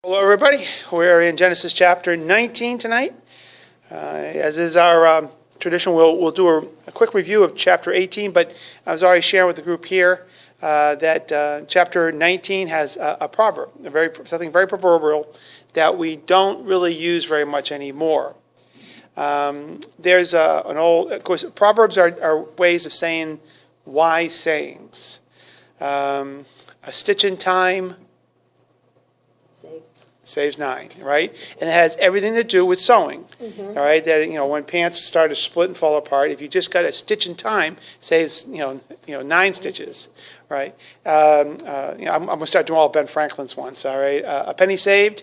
Hello, everybody. We're in Genesis chapter 19 tonight. As is our tradition, we'll do a quick review of chapter 18, but I was already sharing with the group here that chapter 19 has a proverb, something very proverbial that we don't really use very much anymore. There's of course, proverbs are ways of saying wise sayings. A stitch in time saves 9, right? And it has everything to do with sewing, all right? That when pants start to split and fall apart, if you just got a stitch in time, saves 9 stitches, right? I'm going to start doing all Ben Franklin's ones, all right? A penny saved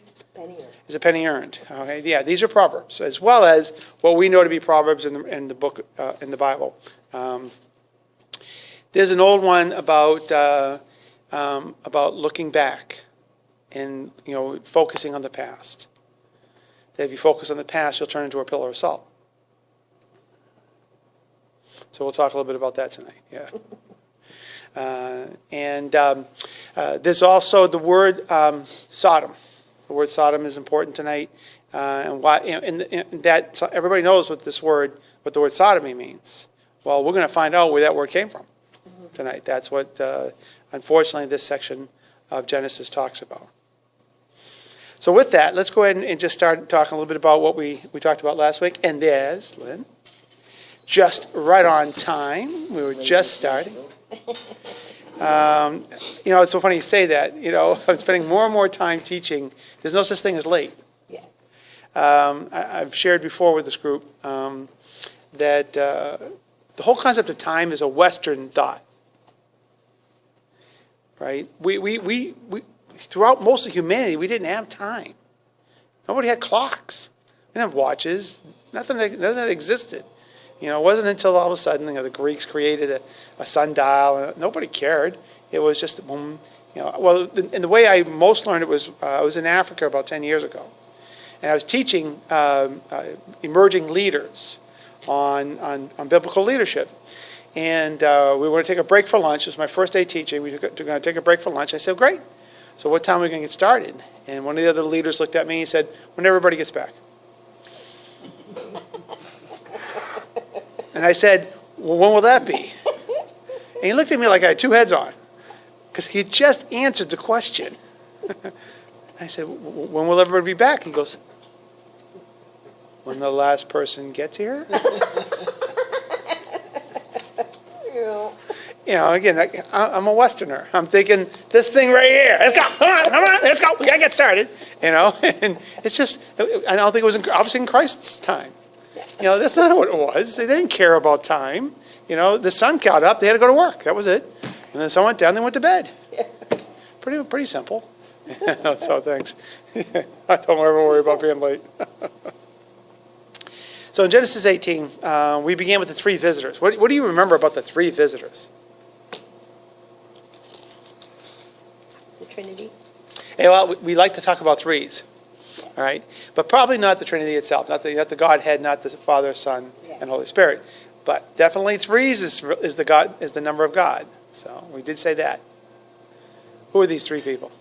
is a penny earned. Okay, yeah, these are proverbs as well as what we know to be proverbs in the book in the Bible. There's an old one about looking back. And, focusing on the past. That if you focus on the past, you'll turn into a pillar of salt. So we'll talk a little bit about that tonight. Yeah. There's also the word Sodom. The word Sodom is important tonight. And why? And that everybody knows what the word sodomy means. Well, we're going to find out where that word came from tonight. That's what, unfortunately, this section of Genesis talks about. So with that, let's go ahead and just start talking a little bit about what we talked about last week. And there's Lynn, just right on time. We were just starting. It's so funny you say that. I'm spending more and more time teaching. There's no such thing as late. Yeah. I've shared before with this group that the whole concept of time is a Western thought. Right? We throughout most of humanity, we didn't have time. Nobody had clocks. We didn't have watches. Nothing that existed. It wasn't until all of a sudden, the Greeks created a sundial. And nobody cared. It was just boom. And the way I most learned it was I was in Africa about 10 years ago, and I was teaching emerging leaders on biblical leadership. And we were going to take a break for lunch. It was my first day teaching. We were going to take a break for lunch. I said, great. So what time are we going to get started? And one of the other leaders looked at me and he said, when everybody gets back. And I said, well, when will that be? And he looked at me like I had 2 heads on. Because he had just answered the question. I said, when will everybody be back? He goes, when the last person gets here? Again, I'm a Westerner. I'm thinking, this thing right here, let's go, come on, let's go, we got to get started, and it's just, I don't think it was obviously in Christ's time. That's not what it was. They didn't care about time. The sun got up, they had to go to work, that was it. And then the sun went down, they went to bed. Pretty simple. So thanks. I don't ever worry about being late. So in Genesis 18, we began with the 3 visitors. What do you remember about the 3 visitors? The Trinity. Hey, well, we like to talk about 3s, all right? But probably not the Trinity itself, not the Godhead, not the Father, Son, and Holy Spirit. But definitely 3s is the number of God. So we did say that. Who are these 3 people?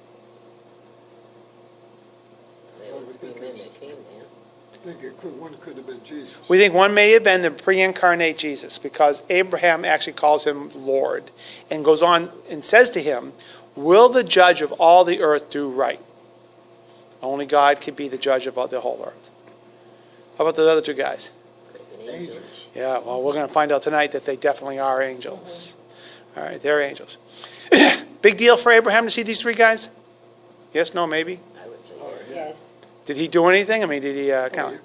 I think one could have been Jesus. We think one may have been the pre-incarnate Jesus because Abraham actually calls him Lord and goes on and says to him, will the judge of all the earth do right? Only God can be the judge of the whole earth. How about the other 2 guys? Angels. Yeah, well, we're going to find out tonight that they definitely are angels. All right, they're angels. Big deal for Abraham to see these 3 guys? Yes, no, maybe? I would say yes. Did he do anything? I mean, did he count?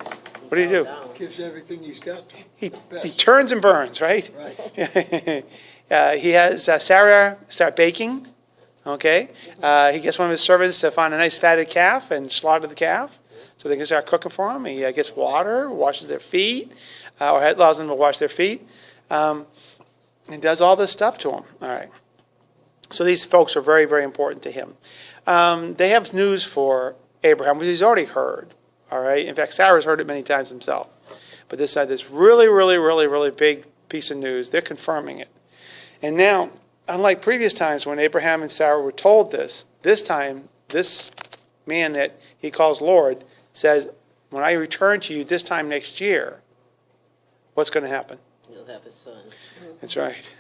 What did he do? Gives everything he's got. He turns and burns, right? Right. He has Sarah start baking. Okay. He gets one of his servants to find a nice fatted calf and slaughter the calf so they can start cooking for him. He gets water, washes their feet, or allows them to wash their feet. And does all this stuff to them. All right. So these folks are very, very important to him. They have news for Abraham, which he's already heard. All right. In fact, Sarah's heard it many times himself. But this really, really, really, really big piece of news. They're confirming it. And now, unlike previous times when Abraham and Sarah were told this time, this man that he calls Lord, says, when I return to you this time next year, what's going to happen? You'll have a son. That's right.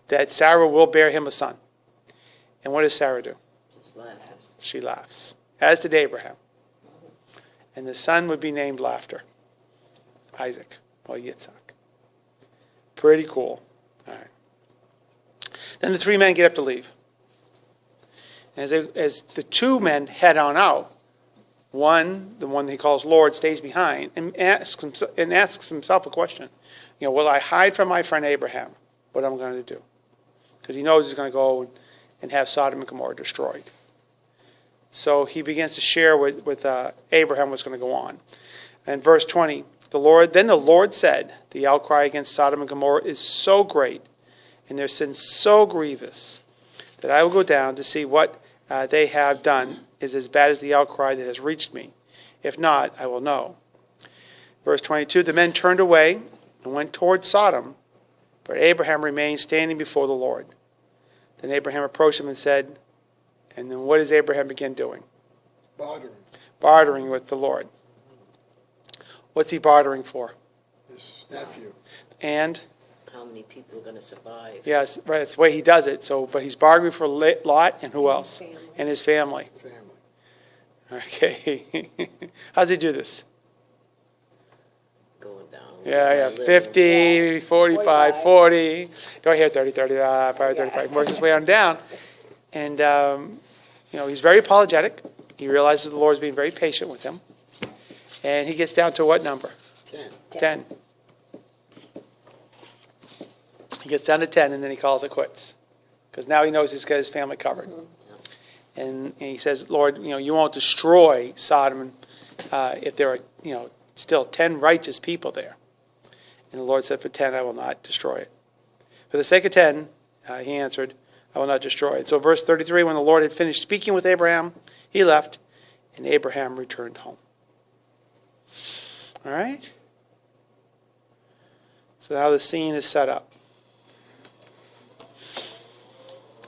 That Sarah will bear him a son. And what does Sarah do? Just laughs. She laughs, as did Abraham. And the son would be named Laughter, Isaac, or Yitzhak. Pretty cool. All right. Then the three men get up to leave. As the two men head on out, the one he calls Lord, stays behind and asks himself a question. Will I hide from my friend Abraham what I'm going to do? Because he knows he's going to go and have Sodom and Gomorrah destroyed. So he begins to share with Abraham what's going to go on. And verse 20, then the Lord said, the outcry against Sodom and Gomorrah is so great, and their sin so grievous, that I will go down to see what they have done is as bad as the outcry that has reached me. If not, I will know. Verse 22, the men turned away and went toward Sodom, but Abraham remained standing before the Lord. Then Abraham approached him and said, and then what does Abraham begin doing? Bartering with the Lord. What's he bartering for? His nephew. And? How many people are going to survive? Yes, right. That's the way he does it. But he's bargaining for Lot and who else? And his family. Okay. How does he do this? Going down. Yeah. 50, 45, 40. Go ahead, 30, 35, 35. Works his way on down. And, he's very apologetic. He realizes the Lord's being very patient with him. And he gets down to what number? 10. He gets down to 10, and then he calls it quits. Because now he knows he's got his family covered. Mm-hmm. And he says, Lord, you won't destroy Sodom if there are, still 10 righteous people there. And the Lord said, for 10, I will not destroy it. For the sake of 10, he answered, I will not destroy it. So verse 33, when the Lord had finished speaking with Abraham, he left, and Abraham returned home. All right? So now the scene is set up.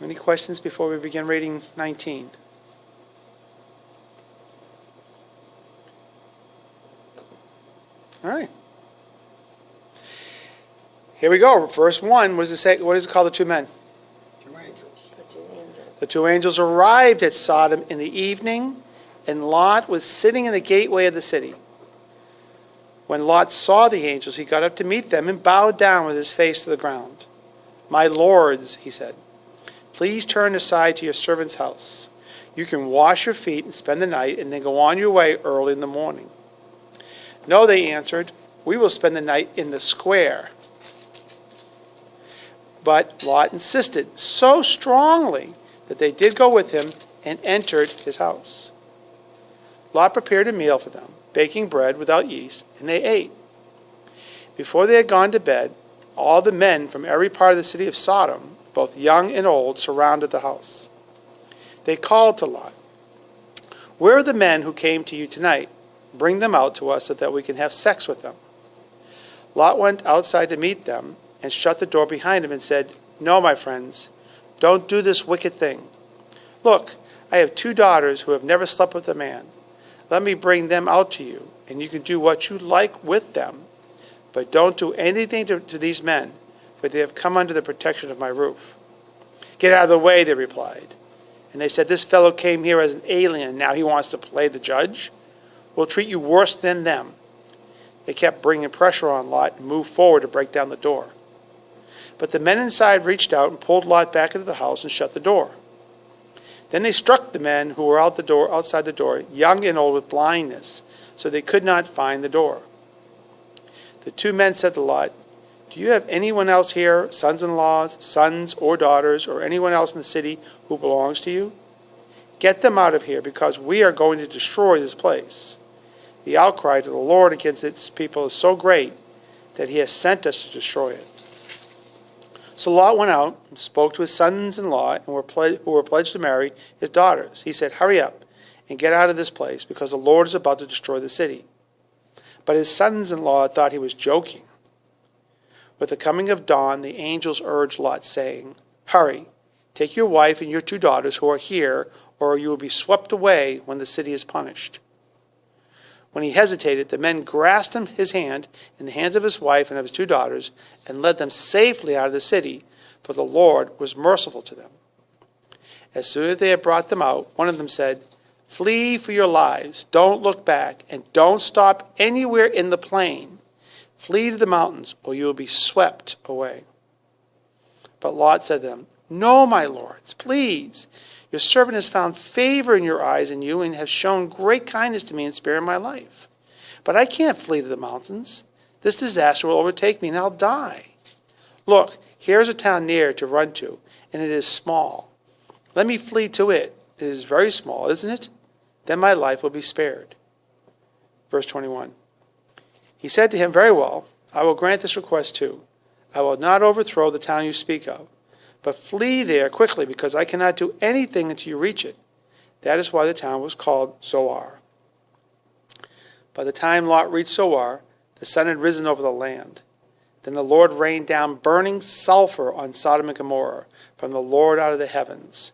Any questions before we begin reading 19? All right. Here we go. Verse 1, what does it call the two men? The two angels arrived at Sodom in the evening, and Lot was sitting in the gateway of the city. When Lot saw the angels, he got up to meet them and bowed down with his face to the ground. My lords, he said, please turn aside to your servant's house. You can wash your feet and spend the night, and then go on your way early in the morning. No, they answered, we will spend the night in the square. But Lot insisted so strongly that they did go with him and entered his house. Lot prepared a meal for them, baking bread without yeast, and they ate. Before they had gone to bed, all the men from every part of the city of Sodom, both young and old, surrounded the house. They called to Lot, where are the men who came to you tonight? Bring them out to us so that we can have sex with them. Lot went outside to meet them and shut the door behind him and said, no, my friends, don't do this wicked thing. Look, I have 2 daughters who have never slept with a man. Let me bring them out to you, and you can do what you like with them. But don't do anything to these men, for they have come under the protection of my roof. Get out of the way, they replied. And they said, this fellow came here as an alien, and now he wants to play the judge? We'll treat you worse than them. They kept bringing pressure on Lot and moved forward to break down the door. But the men inside reached out and pulled Lot back into the house and shut the door. Then they struck the men who were outside the door, young and old with blindness, so they could not find the door. The 2 men said to Lot, do you have anyone else here, sons-in-laws, sons or daughters, or anyone else in the city who belongs to you? Get them out of here, because we are going to destroy this place. The outcry to the Lord against its people is so great that he has sent us to destroy it. So Lot went out and spoke to his sons-in-law who were pledged to marry his daughters. He said, hurry up and get out of this place, because the Lord is about to destroy the city. But his sons-in-law thought he was joking. With the coming of dawn, the angels urged Lot, saying, hurry, Take your wife and your 2 daughters who are here, or you will be swept away when the city is punished." When he hesitated, the men grasped his hand in the hands of his wife and of his 2 daughters and led them safely out of the city, for the Lord was merciful to them. As soon as they had brought them out, one of them said, "Flee for your lives. Don't look back, and don't stop anywhere in the plain. Flee to the mountains, or you will be swept away." But Lot said to them, "No, my lords, please. Your servant has found favor in your eyes and you, and have shown great kindness to me in sparing my life. But I can't flee to the mountains. This disaster will overtake me, and I'll die. Look, here is a town near to run to, and it is small. Let me flee to it. It is very small, isn't it? Then my life will be spared." Verse 21. He said to him, "Very well, I will grant this request too. I will not overthrow the town you speak of, but flee there quickly, because I cannot do anything until you reach it." That is why the town was called Zoar. By the time Lot reached Zoar, the sun had risen over the land. Then the Lord rained down burning sulfur on Sodom and Gomorrah from the Lord out of the heavens.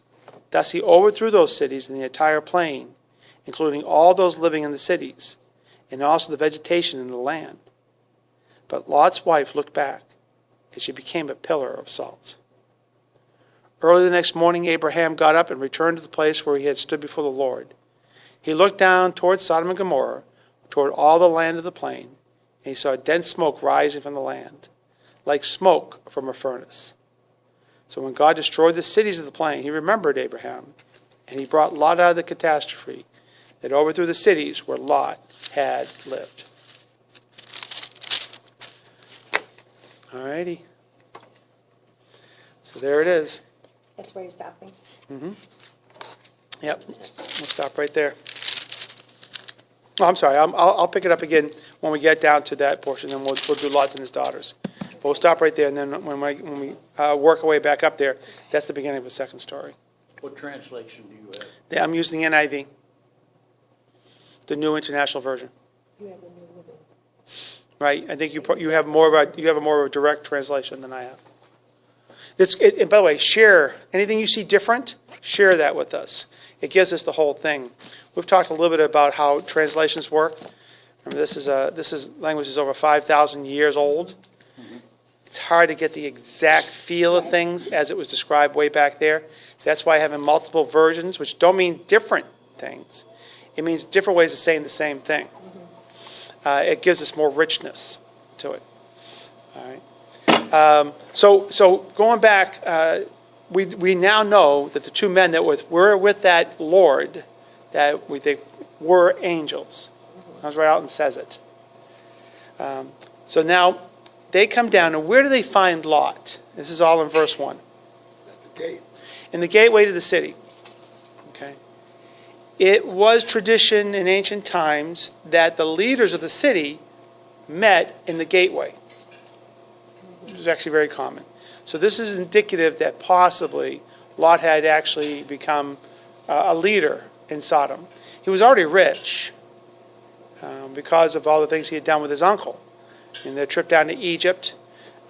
Thus he overthrew those cities and the entire plain, including all those living in the cities, and also the vegetation in the land. But Lot's wife looked back, and she became a pillar of salt. Early the next morning, Abraham got up and returned to the place where he had stood before the Lord. He looked down toward Sodom and Gomorrah, toward all the land of the plain, and he saw dense smoke rising from the land, like smoke from a furnace. So when God destroyed the cities of the plain, he remembered Abraham, and he brought Lot out of the catastrophe that overthrew the cities where Lot had lived. All righty. So there it is. That's where you're stopping. Yep. We'll stop right there. Oh, I'm sorry. I'll pick it up again when we get down to that portion, then we'll do Lot and his daughters. But we'll stop right there, and then when we work our way back up there, that's the beginning of the second story. What translation do you have? I'm using the NIV, the New International Version. You have a new living. Right? I think you have more of a direct translation than I have. And by the way, share anything you see different. Share that with us. It gives us the whole thing. We've talked a little bit about how translations work. Remember, this is language is over 5,000 years old. It's hard to get the exact feel of things as it was described way back there. That's why having multiple versions, which don't mean different things, it means different ways of saying the same thing. It gives us more richness to it. All right. So going back, we now know that the 2 men that were with that Lord that we think were angels. Comes right out and says it. So now they come down, and where do they find Lot? This is all in verse 1. At the gate. In the gateway to the city. Okay. It was tradition in ancient times that the leaders of the city met in the gateway. It was actually very common. So this is indicative that possibly Lot had actually become a leader in Sodom. He was already rich because of all the things he had done with his uncle. In their trip down to Egypt,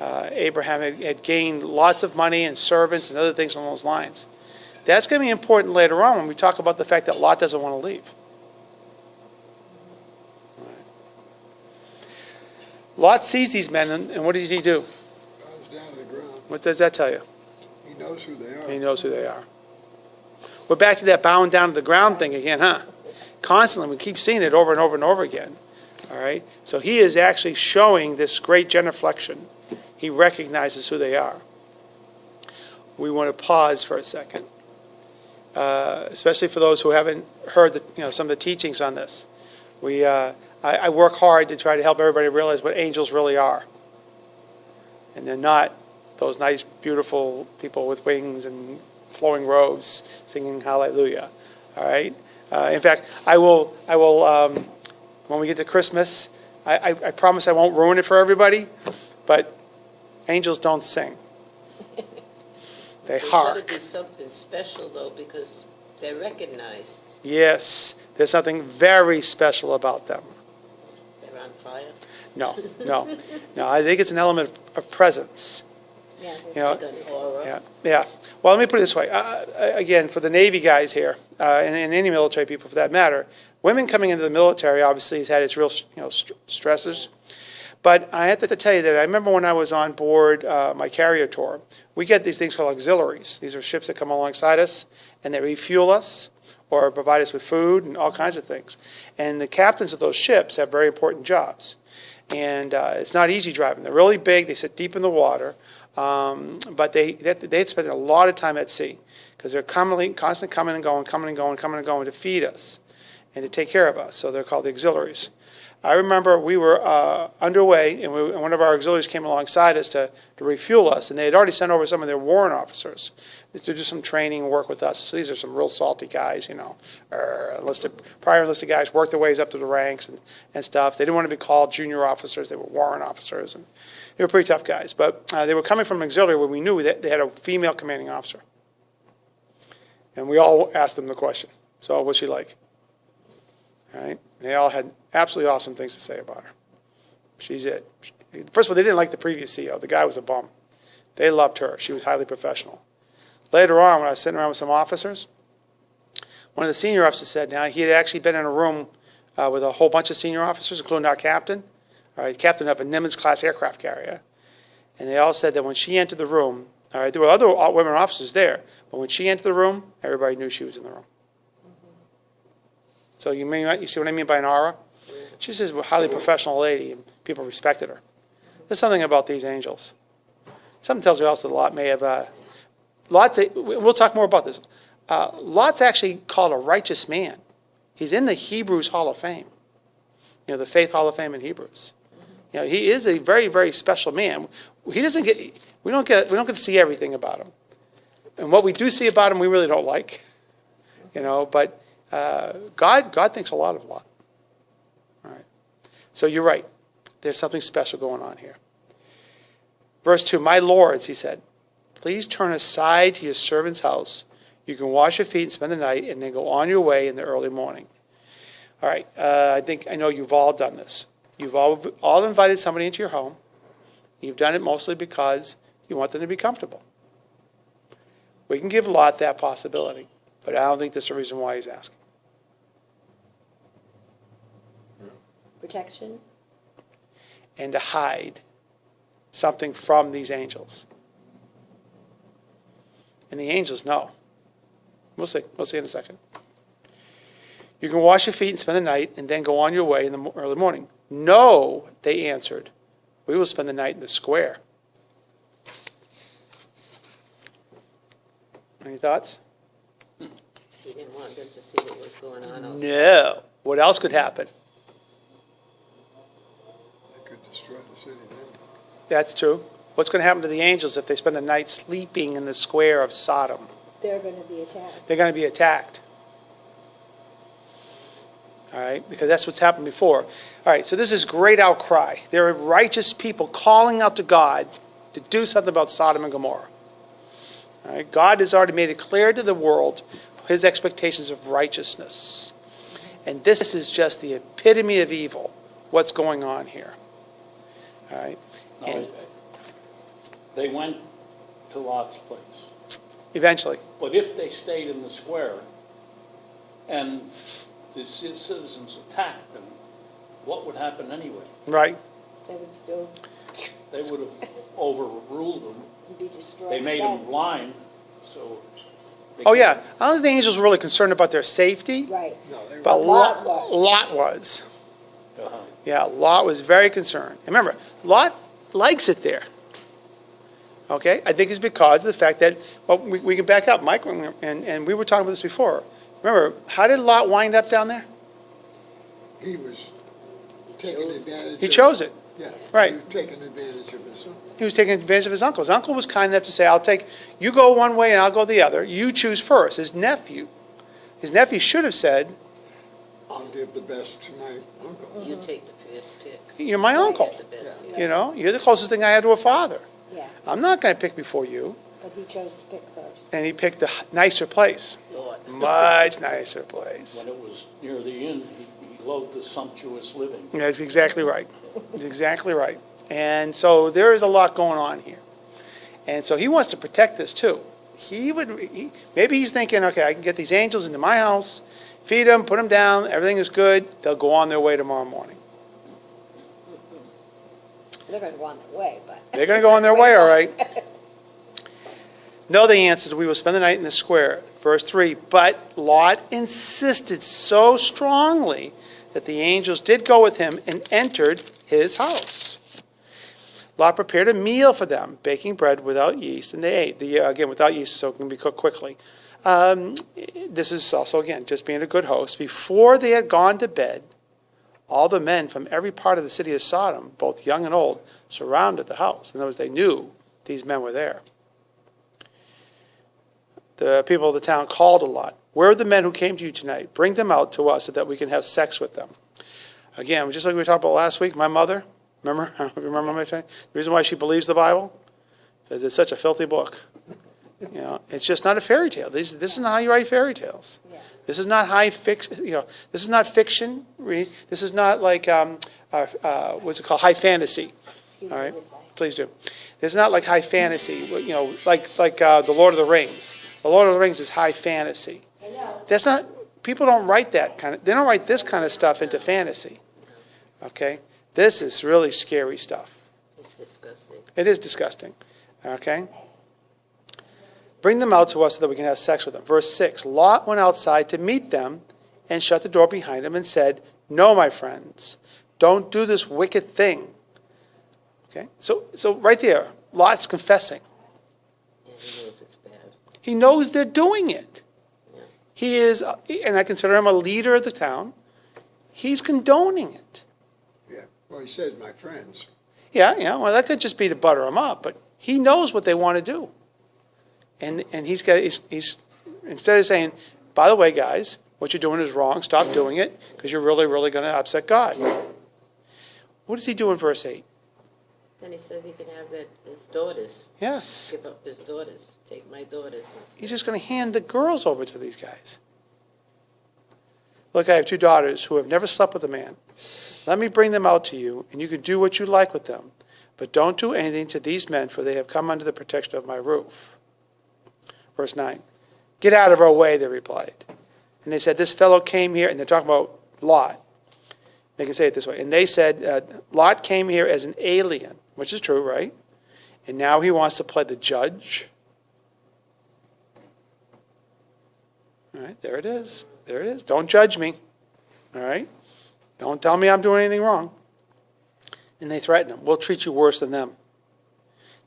Abraham had gained lots of money and servants and other things along those lines. That's going to be important later on when we talk about the fact that Lot doesn't want to leave. Lot sees these men, and what does he do? Bows down to the ground. What does that tell you? He knows who they are. He knows who they are. We're back to that bowing down to the ground thing again, huh? Constantly, we keep seeing it over and over and over again. All right? So he is actually showing this great genuflection. He recognizes who they are. We want to pause for a second, especially for those who haven't heard some of the teachings on this. I work hard to try to help everybody realize what angels really are. And they're not those nice, beautiful people with wings and flowing robes singing hallelujah. All right? In fact, I will when we get to Christmas, I promise I won't ruin it for everybody, but angels don't sing. They hark. There's got to be something special, though, because they're recognized. Yes, there's something very special about them. They're on fire. No. I think it's an element of presence. Yeah, You know, Like an aura. yeah, yeah. Well, let me put it this way. Again, for the Navy guys here, and any military people for that matter, women coming into the military obviously has had its real, stresses. But I have to tell you that I remember when I was on board my carrier tour, we get these things called auxiliaries. These are ships that come alongside us, and they refuel us or provide us with food and all kinds of things. And the captains of those ships have very important jobs. And it's not easy driving. They're really big. They sit deep in the water. But they spend a lot of time at sea because they're constantly coming and going to feed us and to take care of us. So they're called the auxiliaries. I remember we were underway, and one of our auxiliaries came alongside us to refuel us, and they had already sent over some of their warrant officers to do some training and work with us. So these are some real salty guys, prior enlisted guys, worked their ways up to the ranks and stuff. They didn't want to be called junior officers. They were warrant officers, and they were pretty tough guys. But they were coming from an auxiliary where we knew that they had a female commanding officer. And we all asked them the question, so what's she like? All right? And they all had absolutely awesome things to say about her. She's it. First of all, they didn't like the previous CEO. The guy was a bum. They loved her. She was highly professional. Later on, when I was sitting around with some officers, one of the senior officers said, now he had actually been in a room with a whole bunch of senior officers, including our captain, all right, captain of a Nimitz-class aircraft carrier. And they all said that when she entered the room, all right, there were other women officers there, but when she entered the room, everybody knew she was in the room. So you see what I mean by an aura? She's just a highly professional lady, and people respected her. There's something about these angels. Something tells me also that Lot may have... we'll talk more about this. Lot's actually called a righteous man. He's in the Hebrews Hall of Fame. The Faith Hall of Fame in Hebrews. He is a very, very special man. We don't get to see everything about him. And what we do see about him, we really don't like. But God thinks a lot of Lot. All right. So you're right. There's something special going on here. Verse 2, my lords, he said, please turn aside to your servant's house. You can wash your feet and spend the night, and then go on your way in the early morning. All right. I know you've all done this. You've all invited somebody into your home. You've done it mostly because you want them to be comfortable. We can give Lot that possibility, but I don't think that's the reason why he's asking. Protection? And to hide something from these angels. And the angels know. We'll see. We'll see in a second. You can wash your feet and spend the night, and then go on your way in the early morning. No, they answered. We will spend the night in the square. Any thoughts? He didn't want them to see what was going on outside. No. What else could happen? They could destroy the city then. That's true. What's going to happen to the angels if they spend the night sleeping in the square of Sodom? They're going to be attacked. They're going to be attacked. All right, because that's what's happened before. All right, so this is great outcry. There are righteous people calling out to God to do something about Sodom and Gomorrah. All right, God has already made it clear to the world his expectations of righteousness. And this is just the epitome of evil, what's going on here. All right. No, they went to Lot's place. Eventually. But if they stayed in the square and the citizens attacked them, what would happen anyway? Right. They would still They would have overruled them. be destroyed. They made them blind, so... Oh, yeah. I don't think the angels were really concerned about their safety. Right. No, they were. But Lot was. Lot was. Uh-huh. Yeah, Lot was very concerned. And remember, Lot likes it there. Okay? I think it's because of the fact that, well, we can back up. Mike, and we were talking about this before. Remember, how did Lot wind up down there? He was taking advantage. He chose it. Yeah. Right. He was taking advantage of his son. He was taking advantage of his uncle. His uncle was kind enough to say, you go one way and I'll go the other. You choose first. His nephew should have said, I'll give the best to my uncle. You take the first pick. you're my uncle. Get the best, Yeah. yeah. You're the closest thing I had to a father. Yeah, I'm not going to pick before you. but he chose to pick first. And he picked the nicer place. Thought. Much nicer place. When it was near the end, he loved the sumptuous living. That's exactly right. That's exactly right. And so there is a lot going on here. And so he wants to protect this too. Maybe he's thinking, okay, I can get these angels into my house, feed them, put them down, everything is good. They'll go on their way tomorrow morning. They're going to go on their way, but. They're going to go on their way, all right. No, they answered, we will spend the night in the square. Verse 3, but Lot insisted so strongly that the angels did go with him and entered his house. Lot prepared a meal for them, baking bread without yeast, and they ate. Again, without yeast, so it can be cooked quickly. This is also, again, just being a good host. Before they had gone to bed, all the men from every part of the city of Sodom, both young and old, surrounded the house. In other words, they knew these men were there. The people of the town called to Lot, where are the men who came to you tonight? Bring them out to us so that we can have sex with them. Again, just like we talked about last week, my mother, remember my time? The reason why she believes the Bible? Because it's such a filthy book. It's just not a fairy tale. This is not how you write fairy tales. Yeah. This is not high fiction. This is not fiction. This is not like what's it called? High fantasy. Excuse all right, me, please do. This is not like high fantasy. Like the Lord of the Rings. The Lord of the Rings is high fantasy. I know. That's not. People don't write that kind of. They don't write this kind of stuff into fantasy. Okay, this is really scary stuff. It's disgusting. It is disgusting. Okay. Bring them out to us so that we can have sex with them. Verse 6, Lot went outside to meet them and shut the door behind him and said, no, my friends, don't do this wicked thing. Okay, so right there, Lot's confessing. Yeah, he knows it's bad. He knows they're doing it. Yeah. He is, and I consider him a leader of the town, he's condoning it. Yeah, well, he said, my friends. Yeah, well, that could just be to butter him up, but he knows what they want to do. And he's instead of saying, by the way, guys, what you're doing is wrong, stop doing it, because you're really, really going to upset God. What does he do in verse 8? Then he says he can have his daughters. Yes. Give up his daughters. Take my daughters. He's just going to hand the girls over to these guys. Look, I have 2 daughters who have never slept with a man. Let me bring them out to you, and you can do what you like with them. But don't do anything to these men, for they have come under the protection of my roof. Verse 9, get out of our way, they replied. And they said, this fellow came here, and they're talking about Lot. They can say it this way. And they said, Lot came here as an alien, which is true, right? And now he wants to play the judge. All right, there it is. There it is. Don't judge me. All right? Don't tell me I'm doing anything wrong. And they threatened him, we'll treat you worse than them.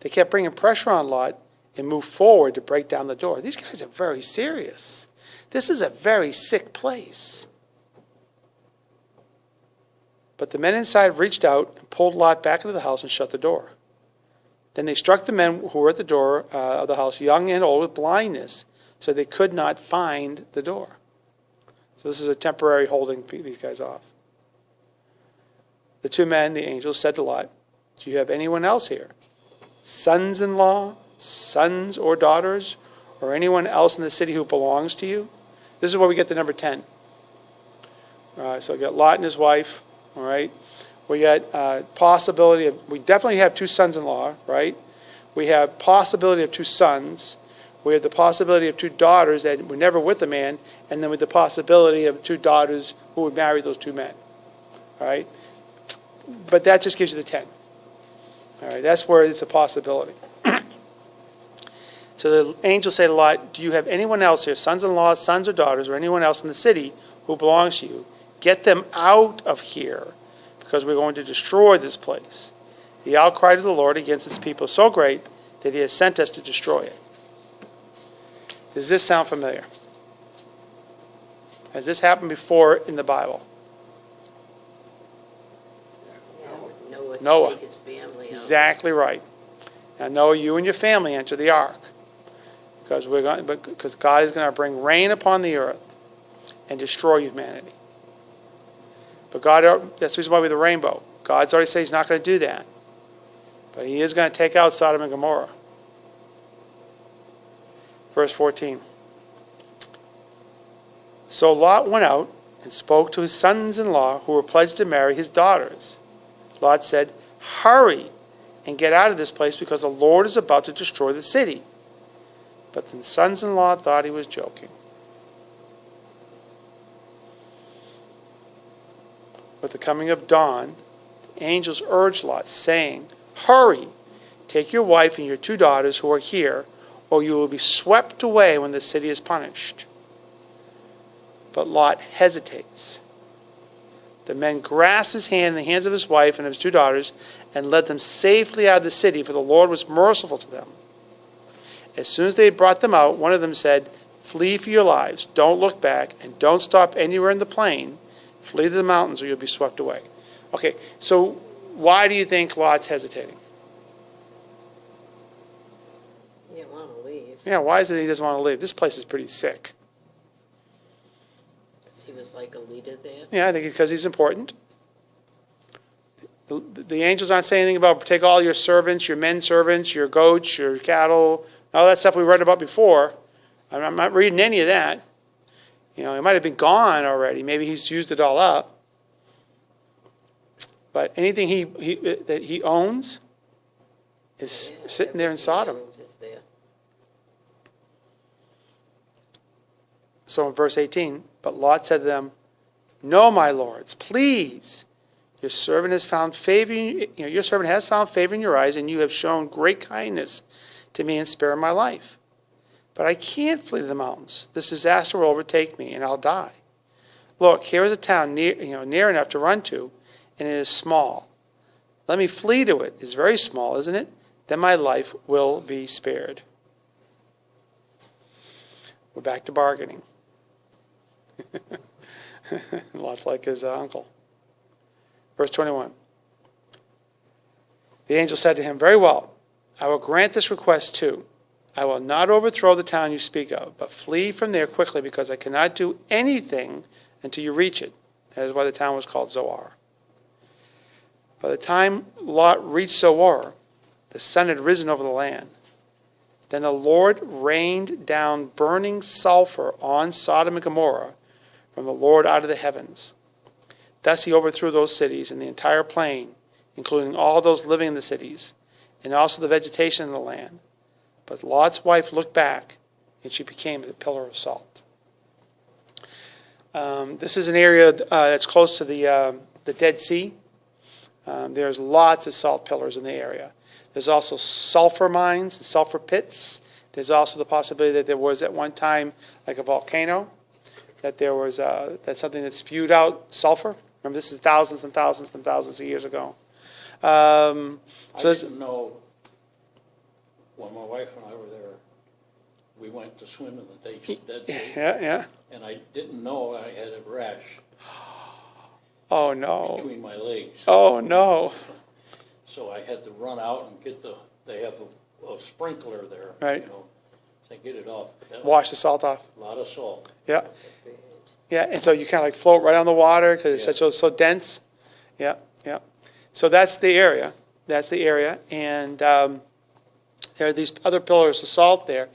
They kept bringing pressure on Lot and moved forward to break down the door. These guys are very serious. This is a very sick place. But the men inside reached out and pulled Lot back into the house and shut the door. Then they struck the men who were at the door of the house, young and old, with blindness, so they could not find the door. So this is a temporary holding these guys off. The 2 men, the angels, said to Lot, do you have anyone else here? Sons-in-law, sons or daughters, or anyone else in the city who belongs to you? This is where we get the number 10. So we got Lot and his wife, all right? We got possibility of, we definitely have 2 sons-in-law, right? We have possibility of 2 sons. We have the possibility of 2 daughters that were never with a man, and then with the possibility of 2 daughters who would marry those 2 men, all right? But that just gives you the 10. All right, that's where it's a possibility. So the angels say to Lot, do you have anyone else here, sons-in-law, sons or daughters, or anyone else in the city who belongs to you? Get them out of here, because we're going to destroy this place. The outcry to the Lord against his people is so great that he has sent us to destroy it. Does this sound familiar? Has this happened before in the Bible? Noah. Take his family out. Exactly right. Now Noah, you and your family enter the ark. Because God is going to bring rain upon the earth and destroy humanity. But that's the reason why we have the rainbow. God's already said he's not going to do that. But he is going to take out Sodom and Gomorrah. Verse 14. So Lot went out and spoke to his sons-in-law who were pledged to marry his daughters. Lot said, hurry and get out of this place because the Lord is about to destroy the city." But the sons-in-law thought he was joking. With the coming of dawn, the angels urged Lot, saying, "Hurry, take your wife and your 2 daughters who are here, or you will be swept away when the city is punished." But Lot hesitates. The men grasped his hand in the hands of his wife and of his 2 daughters and led them safely out of the city, for the Lord was merciful to them. As soon as they had brought them out, one of them said, "Flee for your lives. Don't look back, and don't stop anywhere in the plain. Flee to the mountains, or you'll be swept away." Okay, so why do you think Lot's hesitating? He didn't want to leave. Yeah, why is it he doesn't want to leave? This place is pretty sick. Because he was like a leader there. Yeah, I think it's because he's important. The angels aren't saying anything about take all your servants, your men servants, your goats, your cattle, all that stuff we read about before. I'm not reading any of that. You know, it might have been gone already. Maybe he's used it all up. But anything that he owns is sitting there in Sodom. Is there. So in verse 18, but Lot said to them, "No, my lords, please. Your servant has found favor. Your servant has found favor in your eyes, and you have shown great kindness to me and spared my life. But I can't flee to the mountains. This disaster will overtake me, and I'll die. Look, here is a town near enough to run to, and it is small. Let me flee to it. It's very small, isn't it? Then my life will be spared." We're back to bargaining. Lot's like his uncle. Verse 21. The angel said to him, "Very well, I will grant this request too. I will not overthrow the town you speak of, but flee from there quickly, because I cannot do anything until you reach it." That is why the town was called Zoar. By the time Lot reached Zoar, the sun had risen over the land. Then the Lord rained down burning sulfur on Sodom and Gomorrah from the Lord out of the heavens. Thus he overthrew those cities and the entire plain, including all those living in the cities, and also the vegetation in the land. But Lot's wife looked back, and she became a pillar of salt. This is an area that's close to the Dead Sea. There's lots of salt pillars in the area. There's also sulfur mines and sulfur pits. There's also the possibility that there was at one time like a volcano, that there was that's something that spewed out sulfur. Remember, this is thousands and thousands and thousands of years ago. I didn't know, when my wife and I were there, we went to swim in the Dead Sea. Yeah. And I didn't know I had a rash Oh, no. between my legs. Oh, no. So I had to run out and get they have a sprinkler there. Right. To get it off. Wash the salt off. A lot of salt. Yeah. Yeah, and so you kind of like float right on the water because it's so dense. Yeah. So that's the area. And there are these other pillars of salt there.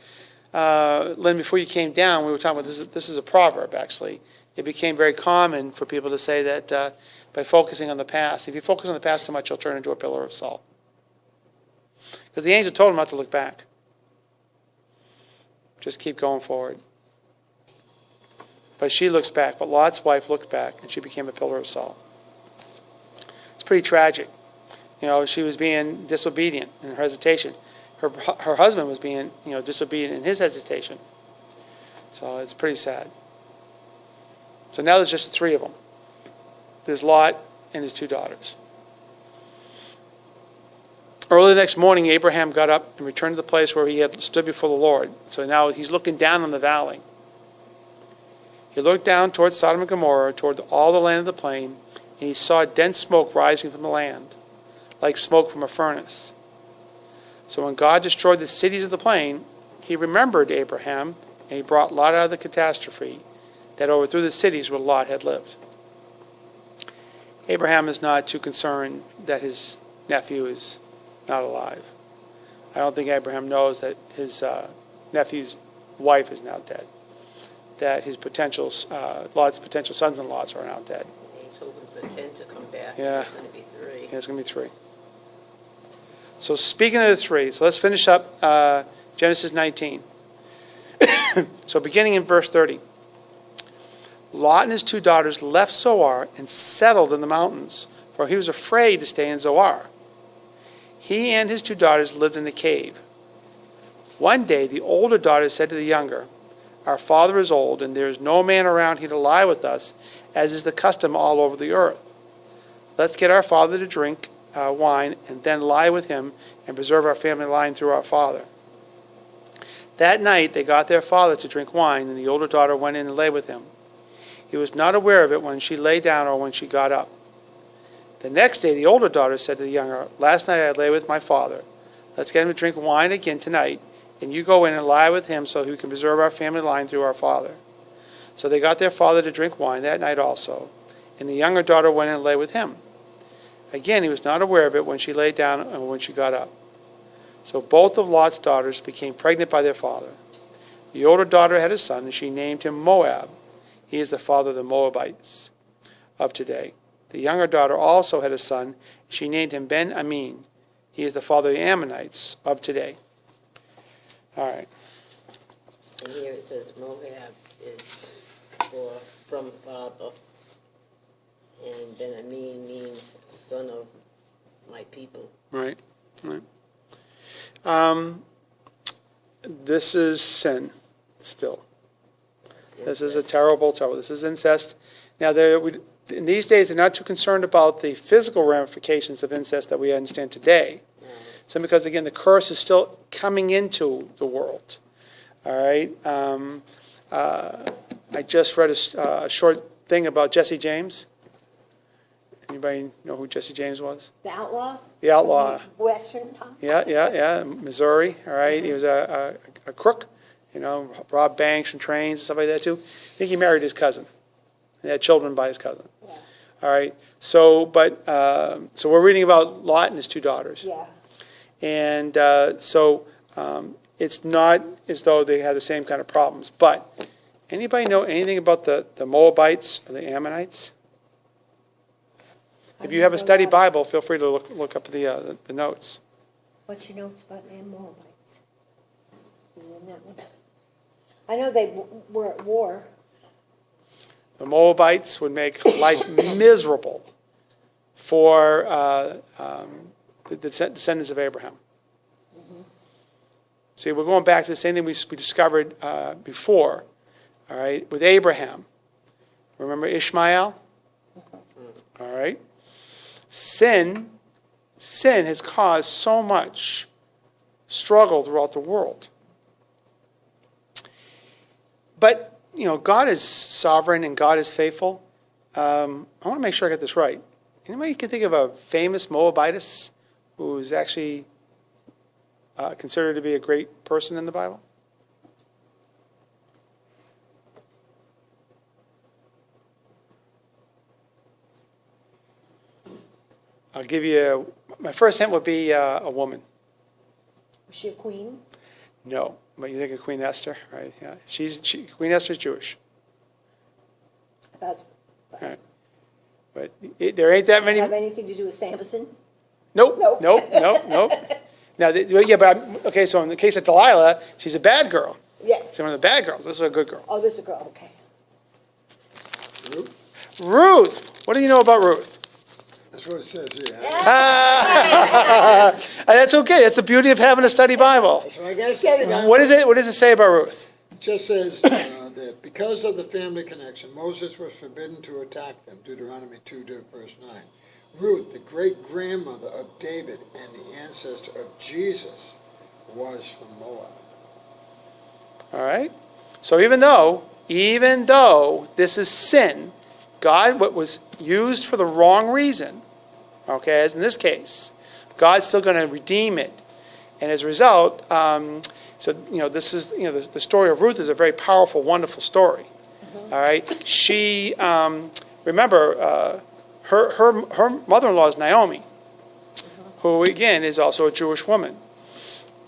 Lynn, before you came down, we were talking about this is a proverb, actually. It became very common for people to say that by focusing on the past, if you focus on the past too much, you'll turn into a pillar of salt. Because the angel told him not to look back. Just keep going forward. But she looks back. But Lot's wife looked back, and she became a pillar of salt. It's pretty tragic. She was being disobedient in her hesitation. Her husband was being, disobedient in his hesitation. So it's pretty sad. So now there's just the 3 of them. There's Lot and his 2 daughters. Early the next morning, Abraham got up and returned to the place where he had stood before the Lord. So now he's looking down on the valley. He looked down towards Sodom and Gomorrah, toward all the land of the plain, and he saw dense smoke rising from the land, like smoke from a furnace. So when God destroyed the cities of the plain, he remembered Abraham, and he brought Lot out of the catastrophe that overthrew the cities where Lot had lived. Abraham is not too concerned that his nephew is not alive. I don't think Abraham knows that his nephew's wife is now dead. That his Lot's potential sons-in-laws are now dead. He's hoping for 10 to come back. Yeah. It's going to be 3. Yeah, it's going to be 3. So speaking of the three, so let's finish up Genesis 19. So beginning in verse 30. Lot and his 2 daughters left Zoar and settled in the mountains, for he was afraid to stay in Zoar. He and his 2 daughters lived in a cave. One day the older daughter said to the younger, "Our father is old, and there is no man around here to lie with us, as is the custom all over the earth. Let's get our father to drink wine, and then lie with him, and preserve our family line through our father." That night they got their father to drink wine, and the older daughter went in and lay with him. He was not aware of it when she lay down or when she got up. The next day the older daughter said to the younger, "Last night I lay with my father. Let's get him to drink wine again tonight, and you go in and lie with him so he can preserve our family line through our father." So they got their father to drink wine that night also, and the younger daughter went in and lay with him. Again he was not aware of it when she lay down or when she got up. So both of Lot's daughters became pregnant by their father. The older daughter had a son, and she named him Moab. He is the father of the Moabites of today. The younger daughter also had a son, and she named him Ben-Amin. He is the father of the Ammonites of today. All right. And here it says Moab is from father, and Ben-Amin means son of my people. Right. This is sin still. This is a terrible. This is incest. Now, in these days, they're not too concerned about the physical ramifications of incest that we understand today. Simply because, again, the curse is still coming into the world. All right. I just read a short thing about Jesse James. Anybody know who Jesse James was? The outlaw? The outlaw. Western time? Yeah. Missouri. All right. He was a crook. Robbed banks and trains and stuff like that too. I think he married his cousin. He had children by his cousin. Yeah. All right. So we're reading about Lot and his 2 daughters. Yeah. And it's not as though they had the same kind of problems. But anybody know anything about the Moabites or the Ammonites? If you have a study Bible, feel free to look up the notes. What's your notes about Moabites? Is it in that one? I know they were at war. The Moabites would make life miserable for the descendants of Abraham. Mm-hmm. See, we're going back to the same thing we discovered before, all right, with Abraham. Remember Ishmael? Mm-hmm. All right. Sin has caused so much struggle throughout the world. But, God is sovereign and God is faithful. I want to make sure I get this right. Anybody can think of a famous Moabitess who is actually considered to be a great person in the Bible? I'll give you my first hint would be a woman. Was she a queen? No, but you think of Queen Esther, right? Yeah, Queen Esther's Jewish. That's. Right. But there ain't that many. Have anything to do with Samson? Nope. Nope. Nope. Now, okay. So in the case of Delilah, she's a bad girl. Yes. She's one of the bad girls. This is a good girl. Oh, this is a girl. Okay. Ruth. What do you know about Ruth? That's what it says here. That's okay. That's the beauty of having a study Bible. That's what I got to say about it. What does it say about Ruth? It just says that because of the family connection, Moses was forbidden to attack them. Deuteronomy 2, verse 9. Ruth, the great-grandmother of David and the ancestor of Jesus, was from Moab. All right. So even though this is sin, God, what was used for the wrong reason, okay, as in this case, God's still going to redeem it. And as a result, this is, the story of Ruth is a very powerful, wonderful story. Mm-hmm. All right. She, remember, her mother-in-law is Naomi, mm-hmm. who, again, is also a Jewish woman.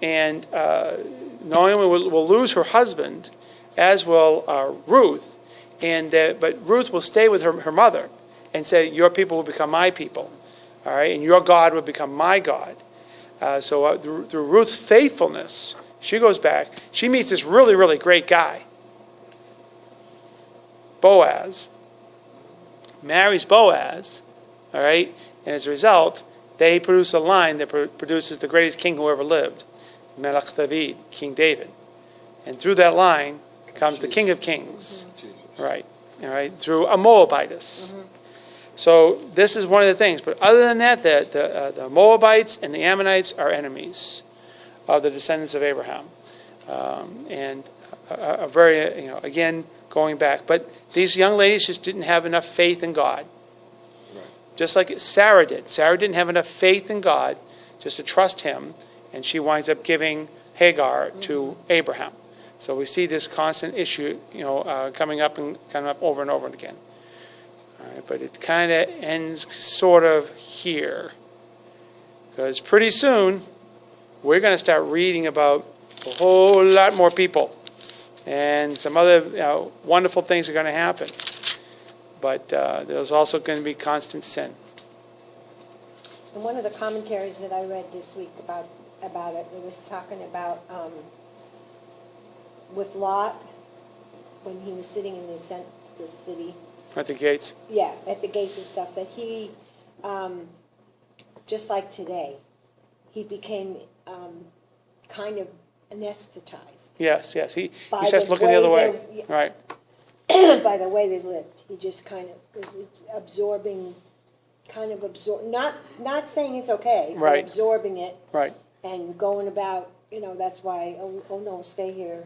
And Naomi will lose her husband, as will Ruth. But Ruth will stay with her mother and say, your people will become my people. All right, and your God will become my God. Through Ruth's faithfulness, she goes back. She meets this really, really great guy, Boaz, marries Boaz, all right? And as a result, they produce a line that produces the greatest king who ever lived, Melech David, King David. And through that line comes the King of Kings, right? All right, through a Moabitess. So this is one of the things. But other than that, the Moabites and the Ammonites are enemies of the descendants of Abraham. And a very, again, going back. But these young ladies just didn't have enough faith in God. Right. Just like Sarah did. Sarah didn't have enough faith in God just to trust him. And she winds up giving Hagar to Abraham. So we see this constant issue, coming up over and over again. All right, but it kind of ends sort of here. Because pretty soon, we're going to start reading about a whole lot more people. And some other wonderful things are going to happen. But there's also going to be constant sin. And one of the commentaries that I read this week about it was talking about with Lot, when he was sitting in the city. At the gates? Yeah, at the gates and stuff, that he, just like today, he became kind of anesthetized. Yes. He starts looking the other way. Right. By the way they lived. He just kind of was absorbing, not saying it's okay, right. But absorbing it. Right. And going about, that's why, oh no, stay here.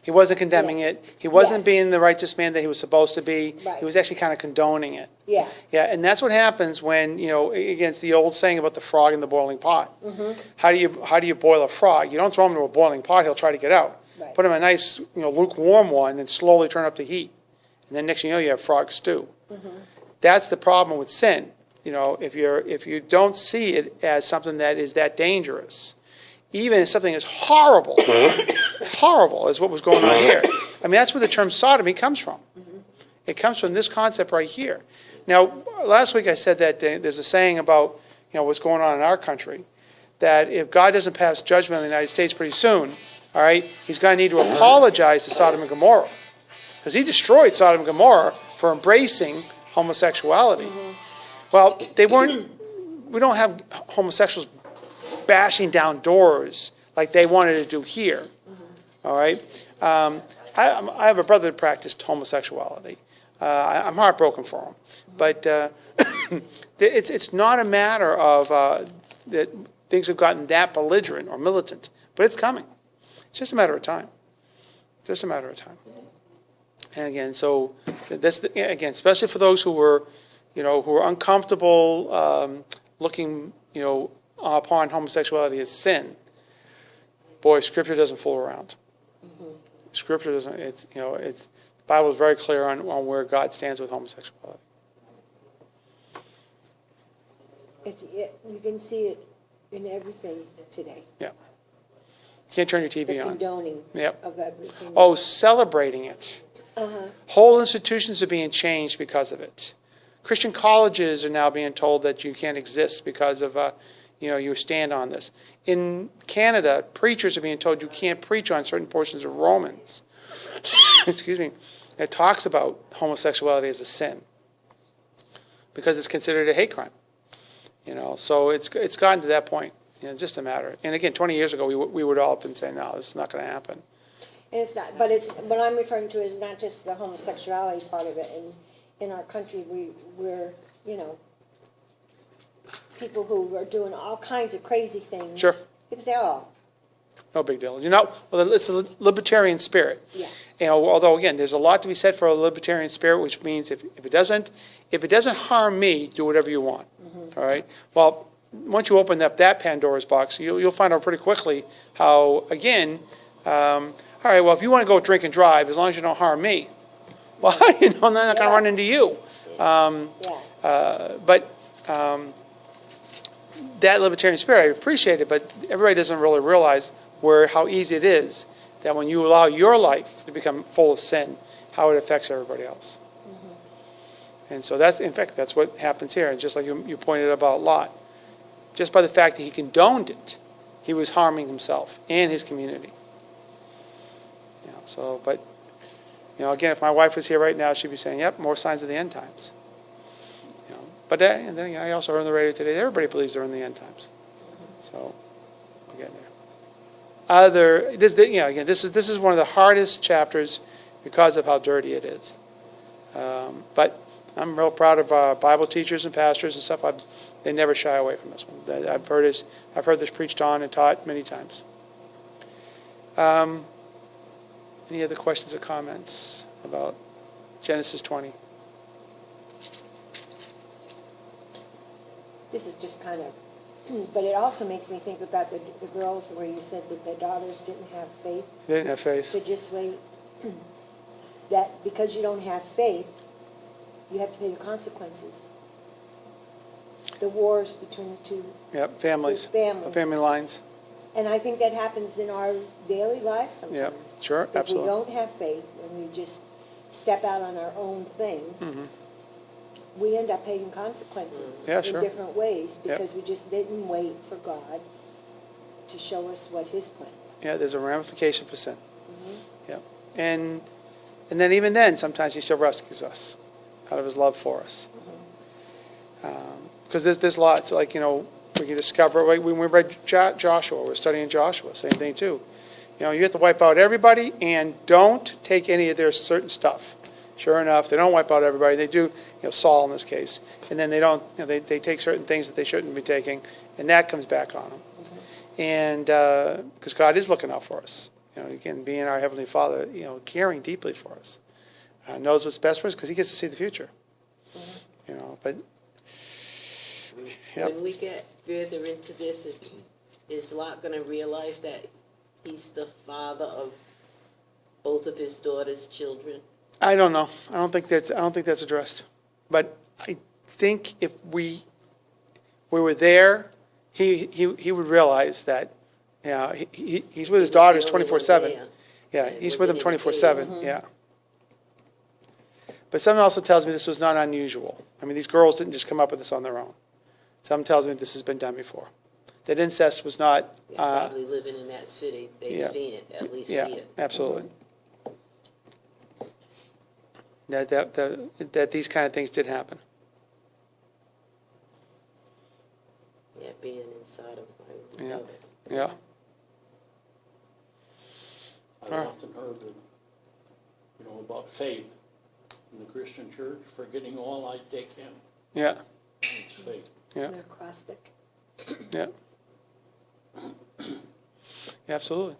He wasn't condemning it. He wasn't being the righteous man that he was supposed to be. Right. He was actually kind of condoning it. Yeah. Yeah, and that's what happens when, against the old saying about the frog in the boiling pot. Mm-hmm. How do you boil a frog? You don't throw him into a boiling pot, he'll try to get out. Right. Put him in a nice, lukewarm one and slowly turn up the heat. And then next thing you know, you have frog stew. Mm-hmm. That's the problem with sin. If you don't see it as something that is that dangerous, even as something as horrible as what was going on here. I mean, that's where the term sodomy comes from. Mm-hmm. It comes from this concept right here. Now, last week I said that there's a saying about what's going on in our country, that if God doesn't pass judgment in the United States pretty soon, all right, he's going to need to apologize to Sodom and Gomorrah, because he destroyed Sodom and Gomorrah for embracing homosexuality. Mm-hmm. Well, we don't have homosexuals bashing down doors like they wanted to do here. Mm-hmm. All right? I have a brother that practiced homosexuality. I'm heartbroken for him. But it's not a matter of that things have gotten that belligerent or militant, but it's coming. It's just a matter of time. Just a matter of time. And again, so that's especially for those who were uncomfortable looking, upon homosexuality as sin. Boy, Scripture doesn't fool around. Mm-hmm. Scripture doesn't. The Bible is very clear on where God stands with homosexuality. You can see it in everything today. Yeah. You can't turn your TV on. Condoning of everything. Oh, celebrating it. Uh-huh. Whole institutions are being changed because of it. Christian colleges are now being told that you can't exist because of you stand on this. In Canada, preachers are being told you can't preach on certain portions of Romans. Excuse me. It talks about homosexuality as a sin because it's considered a hate crime. So it's gotten to that point. Just a matter. And again, 20 years ago, we would all have been saying, no, this is not going to happen. And it's not. But what I'm referring to is not just the homosexuality part of it. And in our country, we're people who are doing all kinds of crazy things. Sure. People say, oh. No big deal. Well, it's a libertarian spirit. Yeah. Although, again, there's a lot to be said for a libertarian spirit, which means if it doesn't harm me, do whatever you want. Mm-hmm. All right? Well, once you open up that Pandora's box, you'll find out pretty quickly how, again, all right, well, if you want to go drink and drive, as long as you don't harm me, well, how do you know I'm not going to run into you? But that libertarian spirit, I appreciate it, but everybody doesn't really realize how easy it is that when you allow your life to become full of sin, how it affects everybody else. Mm-hmm. And so that's what happens here. And just like you pointed about Lot, just by the fact that he condoned it, he was harming himself and his community. But again, if my wife was here right now, she'd be saying, "Yep, more signs of the end times." But and then I also heard on the radio today, everybody believes they're in the end times. So we're getting there. This is one of the hardest chapters because of how dirty it is. But I'm real proud of our Bible teachers and pastors and stuff. They never shy away from this one. I've heard this preached on and taught many times. Any other questions or comments about Genesis 20? This is just kind of, but it also makes me think about the girls where you said that their daughters didn't have faith. They didn't have faith. To just wait. That because you don't have faith, you have to pay the consequences. The wars between the two families. The family lines. And I think that happens in our daily lives sometimes. Yeah, sure, absolutely. If we don't have faith and we just step out on our own thing, we end up paying consequences in different ways because we just didn't wait for God to show us what His plan was. Yeah, there's a ramification for sin. Yeah, and then even then, sometimes He still rescues us out of His love for us. Because there's lots, like, we can discover, when we read Joshua, we're studying Joshua, same thing too. You have to wipe out everybody and don't take any of their certain stuff. Sure enough, they don't wipe out everybody. They do, Saul in this case. And then they don't, they take certain things that they shouldn't be taking, and that comes back on them. And because God is looking out for us. Again, being our Heavenly Father, caring deeply for us. Knows what's best for us because He gets to see the future. But... When we get further into this, is Lot going to realize that he's the father of both of his daughter's children? I don't know. I don't think that's addressed. But I think if we were there, he would realize that he's with his daughters 24/7. Yeah, he's with them 24/7. Yeah. But something also tells me this was not unusual. I mean, these girls didn't just come up with this on their own. Something tells me this has been done before. That incest was not... probably living in that city, they've seen it, at least see it. Yeah, absolutely. That these kind of things did happen. Yeah, being inside of my Yeah. Yeah. I've often heard about faith in the Christian church. Forgetting all, I take Him. Yeah. It's faith. Yeah. An acrostic. Yeah. Absolutely.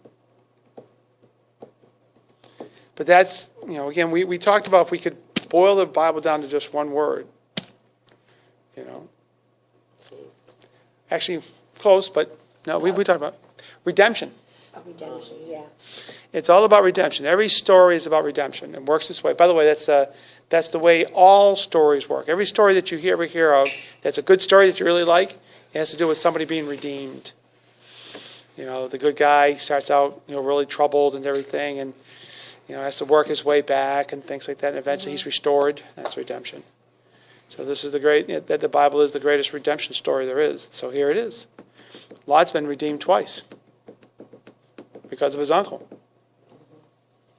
But that's, again, we talked about if we could boil the Bible down to just one word. Actually, close, but no, we talked about redemption. Redemption, yeah. It's all about redemption. Every story is about redemption and works this way. By the way, that's the way all stories work. Every story that you ever hear of that's a good story that you really like, it has to do with somebody being redeemed. The good guy starts out, really troubled and everything, and, has to work his way back and things like that, and eventually he's restored. That's redemption. So this is that the Bible is the greatest redemption story there is. So here it is. Lot's been redeemed twice because of his uncle.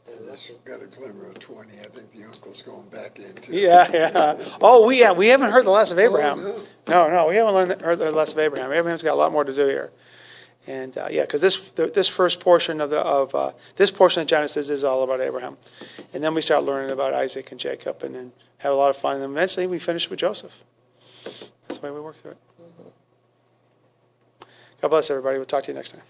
Unless you've got a glimmer of 20, I think the uncle's going back into. Yeah. Oh, we haven't heard the last of Abraham. Oh, No, we haven't heard the last of Abraham. Abraham's got a lot more to do here. And because this first portion of this portion of Genesis is all about Abraham, and then we start learning about Isaac and Jacob, and then have a lot of fun, and then eventually we finish with Joseph. That's the way we work through it. God bless everybody. We'll talk to you next time.